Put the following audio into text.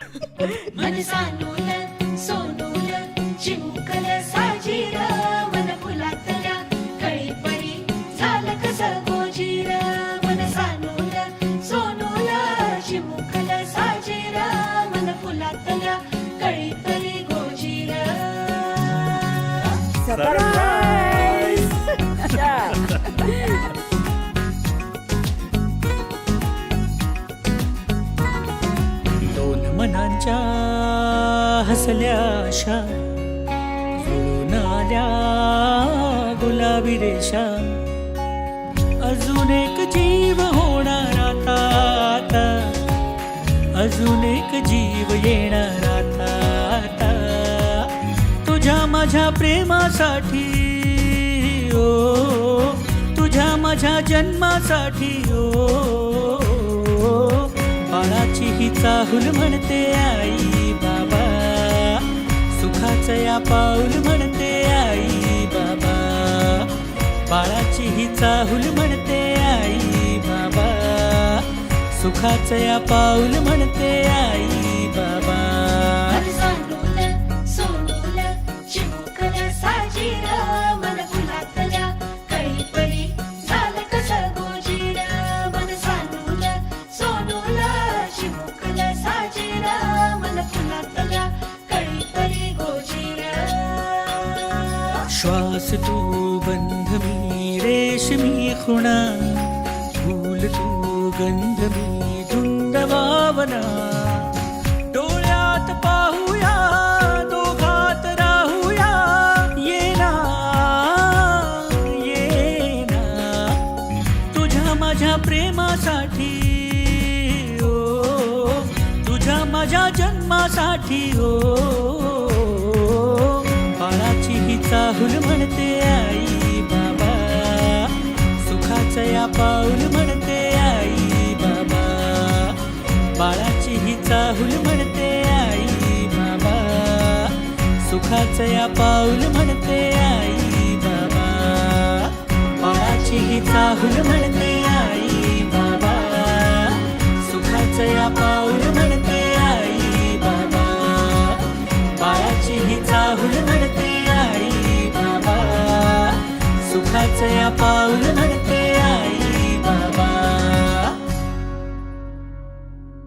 मन सानूल सोनूल चिमुकल साजीर मन फुलातल्या कळी परी झालं कसं गोजीर मन सानूल सोनूल चिमुकल साजीर मन फुलातल्या कळी परी गोजीर. सरप्राईज. दोन मनांच्या हसल्या आशा जुळून आल्या गुलाबी रेषा. अजून एक जीव होणार आता आता, अजून एक जीव येणार आता आता. तुझ्या माझ्या प्रेमासाठी ओ, तुझ्या माझ्या जन्मासाठी ओ. बाळाची ही चाहूल म्हणते आई बाबा, सुखाचं या पाऊल म्हणते आई बाबा. बाळाची ही चाहूल म्हणते आई बाबा, सुखाचं या पाऊल म्हणते आई बाबा. मन सानूल सोनूल चिमुकल साजीर मन फुलातल्या कळी परी झालं कसं गोजीर. मन सानूल सोनूल चिमुकल साजीर मन फुलातल्या कळी परी गोजीर. श्वास तू गंध मी रेशमी खुणा, फूल तू गंध मी धुंद भावना. डोळ्यात पाहूया दोघात राहूया, ये ना ये ना. तुझ्या माझ्या प्रेमासाठी ओ, तुझ्या माझ्या जन्मासाठी ओ. बाळाची ही चाहूल म्हणते आई बाबा, सुखाचं या पाऊल म्हणते आई बाबा. बाळाची ही चाहूल म्हणते आई बाबा, सुखाचं या पाऊल म्हणते